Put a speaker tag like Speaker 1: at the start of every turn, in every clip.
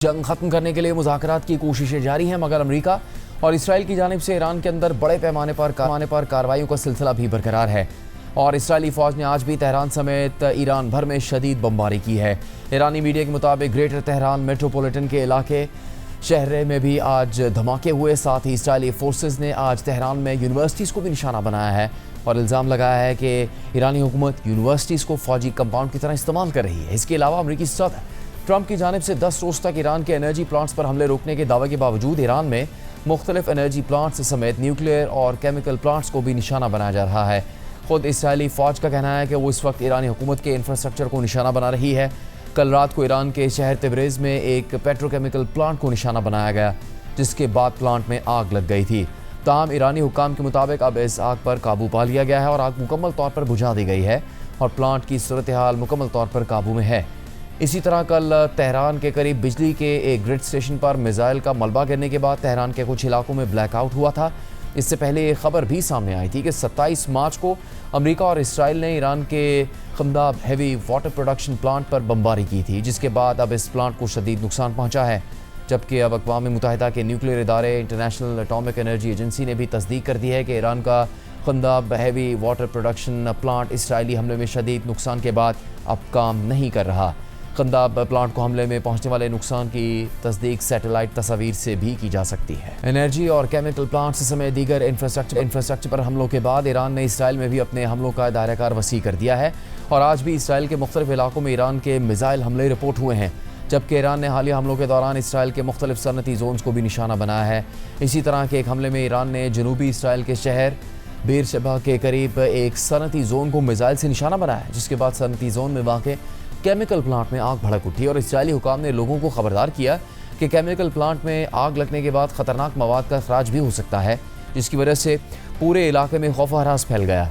Speaker 1: जंग खत्म करने के लिए मुज़ाकरात की कोशिशें जारी हैं, मगर अमेरिका और इसराइल की जानिब से ईरान के अंदर बड़े पैमाने पर कार्रवाइयों का सिलसिला भी बरकरार है। और इसराइली फ़ौज ने आज भी तेहरान समेत ईरान भर में शदीद बमबारी की है। ईरानी मीडिया के मुताबिक ग्रेटर तेहरान मेट्रोपॉलिटन के इलाके शहर में भी आज धमाके हुए। साथ ही इसराइली फोर्सेस ने आज तेहरान में यूनिवर्सिटीज़ को भी निशाना बनाया है और इल्ज़ाम लगाया है कि ईरानी हुकूमत यूनिवर्सिटीज़ को फ़ौजी कंपाउंड की तरह इस्तेमाल कर रही है। इसके अलावा अमरीकी सदर ट्रंप की जानिब से 10 रोज़ तक ईरान के एनर्जी प्लांट्स पर हमले रोकने के दावे के बावजूद ईरान में मुख्तलिफ एनर्जी प्लांट्स समेत न्यूक्लियर और केमिकल प्लांट्स को भी निशाना बनाया जा रहा है। खुद इसराइली फ़ौज का कहना है कि वो इस वक्त ईरानी हुकूमत के इंफ्रास्ट्रक्चर को निशाना बना रही है। कल रात को ईरान के शहर तिब्रिज़ में एक पेट्रोकेमिकल प्लांट को निशाना बनाया गया, जिसके बाद प्लांट में आग लग गई थी। ताहम ईरानी हुक्काम के मुताबिक अब इस आग पर काबू पा लिया गया है और आग मुकम्मल तौर पर बुझा दी गई है और प्लांट की सूरत हाल मुकम्मल तौर पर काबू में है। इसी तरह कल तेहरान के करीब बिजली के एक ग्रिड स्टेशन पर मिसाइल का मलबा गिरने के बाद तेहरान के कुछ इलाकों में ब्लैकआउट हुआ था। इससे पहले ये खबर भी सामने आई थी कि 27 मार्च को अमेरिका और इसराइल ने ईरान के खमदाब हैवी वाटर प्रोडक्शन प्लांट पर बमबारी की थी, जिसके बाद अब इस प्लांट को शदीद नुकसान पहुंचा है। जबकि अब अक़वाम मुत्तहिदा के न्यूक्लियर इदारे इंटरनेशनल एटॉमिक एनर्जी एजेंसी ने भी तस्दीक कर दी है कि ईरान का Khondab heavy water production plant इसराइली हमले में शदीद नुकसान के बाद अब काम नहीं कर रहा। खंदाब प्लांट को हमले में पहुंचने वाले नुकसान की तस्दीक सैटेलाइट तस्वीर से भी की जा सकती है। एनर्जी और केमिकल प्लांट्स समेत दीगर इंफ्रास्ट्रक्चर पर हमलों के बाद ईरान ने इसराइल में भी अपने हमलों का दायरा वसी कर दिया है और आज भी इसराइल के मुख्तलिफ इलाकों में ईरान के मिसाइल हमले रिपोर्ट हुए हैं। जबकि ईरान ने हालिया हमलों के दौरान इसराइल के मुख्तलिफ सनती जोन्स को भी निशाना बनाया है। इसी तरह के एक हमले में ईरान ने जनूबी इसराइल के शहर बेरशेबा के करीब एक सनती जोन को मिसाइल से निशाना बनाया, जिसके बाद सनती जोन में वाक़ केमिकल प्लांट में आग भड़क उठी और इसराइली हुकाम ने लोगों को खबरदार किया कि केमिकल प्लांट में आग लगने के बाद ख़तरनाक मवाद का अखराज भी हो सकता है, जिसकी वजह से पूरे इलाके में खौफ हरास फैल गया।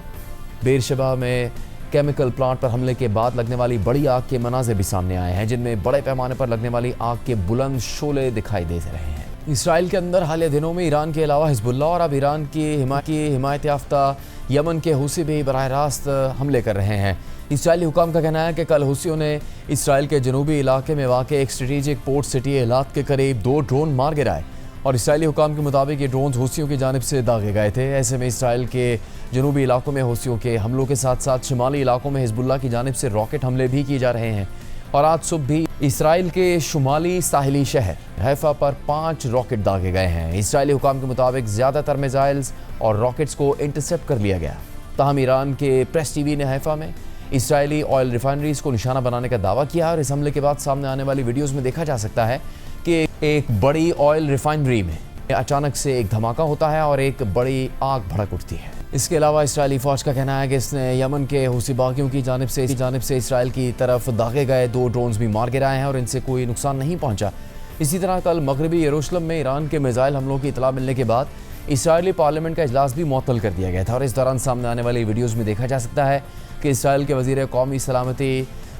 Speaker 1: बेरशेबा में केमिकल प्लांट पर हमले के बाद लगने वाली बड़ी आग के मनाज़िर भी सामने आए हैं, जिनमें बड़े पैमाने पर लगने वाली आग के बुलंद शोले दिखाई दे रहे हैं। इसराइल के अंदर हालिया दिनों में ईरान के अलावा हिजबुल्ला और अब ईरान की हिमायत याफ्ता यमन के हुसी भी बराह रास्त हमले कर रहे हैं। इसराइली हुकाम का कहना है कि कल हुसियों ने इसराइल के जनूबी इलाके में वाक़ एक स्ट्रेटेजिक पोर्ट सिटी एलात के करीब 2 ड्रोन मार गिराए और इसराइली हुकाम के मुताबिक ये ड्रोन हुसियों की जानिब से दागे गए थे। ऐसे में इसराइल के जनूबी इलाकों में हुसियों के हमलों के साथ साथ शुमाली इलाकों में हिजबुल्ला की जानिब से रॉकेट हमले भी किए जा रहे हैं और आज सुबह भी इसराइल के शुमाली साहिली शहर हैफा पर 5 रॉकेट दागे गए हैं। इसराइली हुकाम के मुताबिक ज़्यादातर मिसाइल्स और रॉकेट्स को इंटरसेप्ट कर लिया गया। ताहम ईरान के प्रेस टीवी ने हैफा में इसराइली ऑयल रिफाइनरीज को निशाना बनाने का दावा किया और इस हमले के बाद सामने आने वाली वीडियोज़ में देखा जा सकता है कि एक बड़ी ऑयल रिफाइनरी में अचानक से एक धमाका होता है और एक बड़ी आग भड़क उठती है। इसके अलावा इसराइली फ़ौज का कहना है कि इसने यमन के हुसी बागियों की जानिब से इसराइल की तरफ दागे गए 2 ड्रोन्स भी मार गिराए हैं और इनसे कोई नुकसान नहीं पहुंचा। इसी तरह कल मगरबी यरूशलेम में ईरान के मिसाइल हमलों की इतला मिलने के बाद इसराइली पार्लियामेंट का इजलास भी मुअत्तल कर दिया गया था और इस दौरान सामने आने वाली वीडियोज़ में देखा जा सकता है कि इसराइल के वज़ीर कौमी सलामती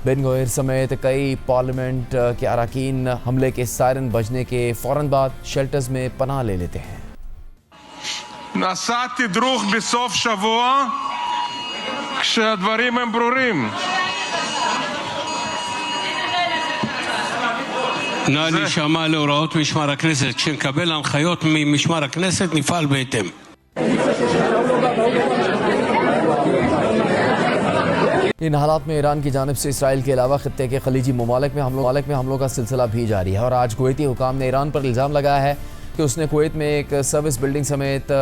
Speaker 1: बेन गविर समेत कई पार्लियामेंट के अरकान हमले के सायरन बजने के फ़ौरन बाद शेल्टर्स में पनाह ले लेते हैं।
Speaker 2: נעשה תדרוך בסוף שבוע כשהדברים הם ברורים.
Speaker 3: נא להישמע להוראות משמר הכנסת. כשנקבל הנחיות ממשמר הכנסת נפעל בהתאם.
Speaker 1: इन हालात में ईरान की जानिब से इसराइल के अलावा खत्ते के खलीजी ममालिक में हमलों का सिलसिला भी जारी है और आज कुवैती हुकाम ने ईरान पर इल्ज़ाम लगाया है कि उसने कुवैत में एक सर्विस बिल्डिंग समेत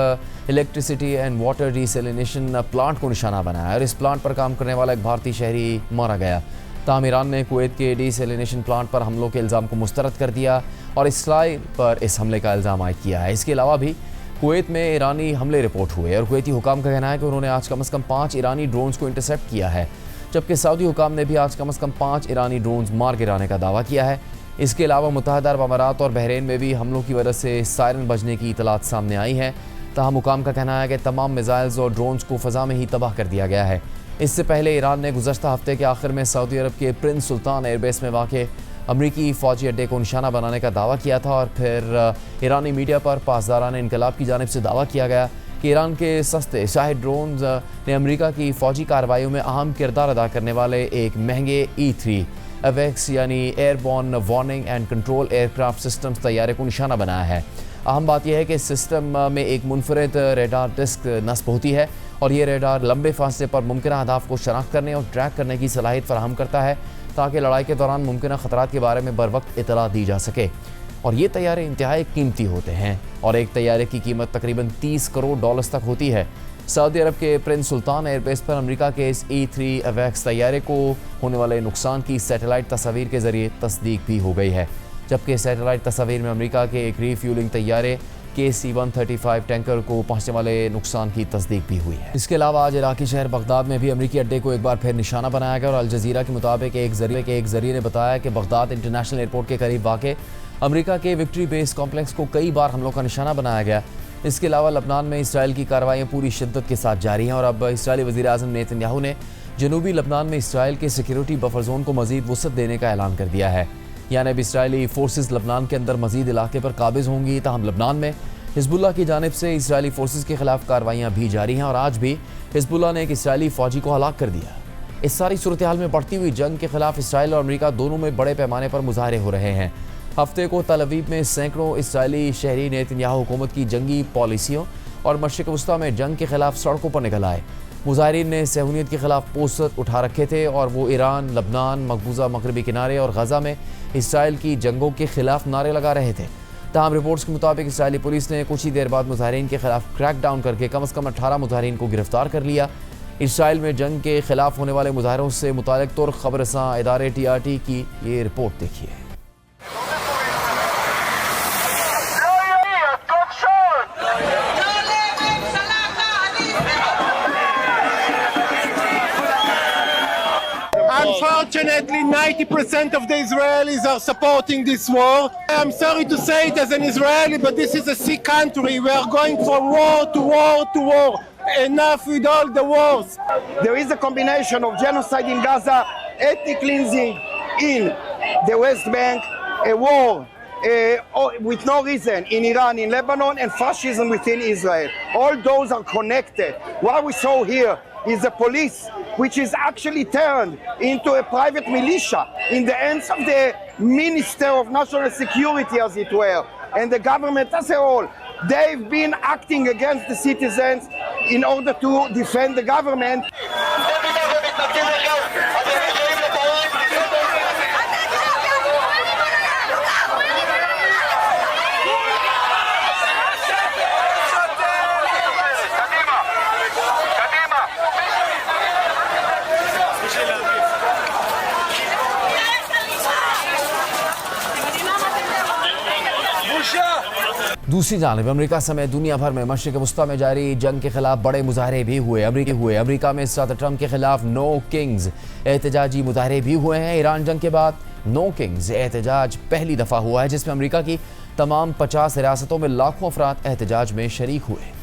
Speaker 1: इलेक्ट्रिसिटी एंड वाटर रीसेलिनेशन प्लांट को निशाना बनाया और इस प्लांट पर काम करने वाला एक भारतीय शहरी मारा गया। ताहम ईरान ने कुवैत के डीसेलिनेशन प्लांट पर हमलों के इल्ज़ाम को मुस्तरद कर दिया और इसराइल पर इस हमले का इल्ज़ाम आयद किया है। इसके अलावा भी कुवैत में ईरानी हमले रिपोर्ट हुए और कुवैती हुकाम का कहना है कि उन्होंने आज कम से कम 5 ईरानी ड्रोन्स को इंटरसेप्ट किया है, जबकि सऊदी हुकाम ने भी आज कम से कम 5 ईरानी ड्रोन्स मार गिराने का दावा किया है। इसके अलावा मुत्तहिदा अरब अमारात और बहरीन में भी हमलों की वजह से सायरन बजने की इतलात सामने आई हैं। ताहम हुकाम का कहना है कि तमाम मिसाइल्स और ड्रोन्स को फ़ज़ा में ही तबाह कर दिया गया है। इससे पहले ईरान ने गुज़श्ता हफ्ते के आखिर में सऊदी अरब के प्रिंस सुल्तान एयरबेस में वाक़ अमरीकी फ़ौजी अड्डे को निशाना बनाने का दावा किया था और फिर ईरानी मीडिया पर पासदारान इनकलाब की जानिब से दावा किया गया कि ईरान के सस्ते शाहिद ड्रोन्स ने अमरीका की फ़ौजी कार्रवाइयों में अहम किरदार अदा करने वाले एक महंगे E3 اویکس یعنی airborne warning and control aircraft systems طیارے کو نشانہ بنایا ہے۔ اہم بات یہ ہے کہ اس سسٹم میں ایک منفرد ریڈار ڈسک نصب ہوتی ہے اور یہ ریڈار لمبے فاصلے پر ممکنہ اہداف کو شناخت کرنے اور ٹریک کرنے کی صلاحیت فراہم کرتا ہے تاکہ لڑائی کے دوران ممکنہ خطرات کے بارے میں بروقت اطلاع دی جا سکے۔ اور یہ طیارے انتہائی قیمتی ہوتے ہیں اور ایک طیارے کی قیمت تقریباً $30 کروڑ تک ہوتی ہے۔ سعودی عرب کے پرنس سلطان ایئر بیس پر امریکہ کے اس E-3 اویکس طیارے کو ہونے والے نقصان کی سیٹلائٹ تصاویر کے ذریعے تصدیق بھی ہو گئی ہے، جبکہ سیٹلائٹ تصاویر میں امریکہ کے ایک ری فیولنگ طیارے KC-135 ٹینکر کو پہنچنے والے نقصان کی تصدیق بھی ہوئی ہے۔ اس کے علاوہ آج عراقی شہر بغداد میں بھی امریکی اڈے کو ایک بار پھر نشانہ بنایا گیا اور الجزیرہ کے مطابق ایک ذریعے نے بتایا کہ بغداد انٹرنیشنل ایئرپورٹ کے قریب واقع امریکہ کے وکٹری بیس کمپلیکس کو کئی بار حملوں کا نشانہ بنایا گیا۔ اس کے علاوہ لبنان میں اسرائیل کی کارروائیاں پوری شدت کے ساتھ جاری ہیں اور اب اسرائیلی وزیر اعظم نیتن یاہو نے جنوبی لبنان میں اسرائیل کے سیکیورٹی بفر زون کو مزید وسعت دینے کا اعلان کر دیا ہے، یعنی اب اسرائیلی فورسز لبنان کے اندر مزید علاقے پر قابض ہوں گی۔ تاہم لبنان میں حزب اللہ کی جانب سے اسرائیلی فورسز کے خلاف کارروائیاں بھی جاری ہیں اور آج بھی حزب اللہ نے ایک اسرائیلی فوجی کو ہلاک کر دیا۔ اس ساری صورتحال میں بڑھتی ہوئی جنگ کے خلاف اسرائیل اور امریکہ دونوں میں بڑے پیمانے پر مظاہرے ہو رہے ہیں۔ ہفتے کو تل ابیب میں سینکڑوں اسرائیلی شہری نیتن یاہو حکومت کی جنگی پالیسیوں اور مشرق وسطیٰ میں جنگ کے خلاف سڑکوں پر نکل آئے۔ مظاہرین نے صہیونیت کے خلاف پوسٹر اٹھا رکھے تھے اور وہ ایران، لبنان، مقبوضہ مغربی کنارے اور غزہ میں اسرائیل کی جنگوں کے خلاف نعرے لگا رہے تھے۔ تاہم رپورٹس کے مطابق اسرائیلی پولیس نے کچھ ہی دیر بعد مظاہرین کے خلاف کریک ڈاؤن کر کے کم از کم 18 مظاہرین کو گرفتار کر لیا۔ اسرائیل میں جنگ کے خلاف ہونے والے مظاہروں سے متعلق ترک خبر رساں ادارے TRT کی یہ رپورٹ دیکھیے۔
Speaker 4: Unfortunately, 90% of the Israelis are supporting this war. I'm sorry to say it as an Israeli, but this is a sick country. We are going from war to war to war. Enough with all the wars.
Speaker 5: There is a combination of genocide in Gaza, ethnic cleansing in the West Bank, a war with no reason in Iran, in Lebanon, and fascism within Israel. All those are connected. What we saw here is the police, which is actually turned into a private militia in the hands of the Minister of National Security, as it were, and the government as a whole. They've been acting against the citizens in order to defend the government.
Speaker 1: دوسری جانب امریکہ سمیت دنیا بھر میں مشرق وسطیٰ میں جاری جنگ کے خلاف بڑے مظاہرے بھی ہوئے۔ امریکہ میں صدر ٹرمپ کے خلاف نو کنگز احتجاجی مظاہرے بھی ہوئے ہیں۔ ایران جنگ کے بعد نو کنگز احتجاج پہلی دفعہ ہوا ہے جس میں امریکہ کی تمام 50 ریاستوں میں لاکھوں افراد احتجاج میں شریک ہوئے۔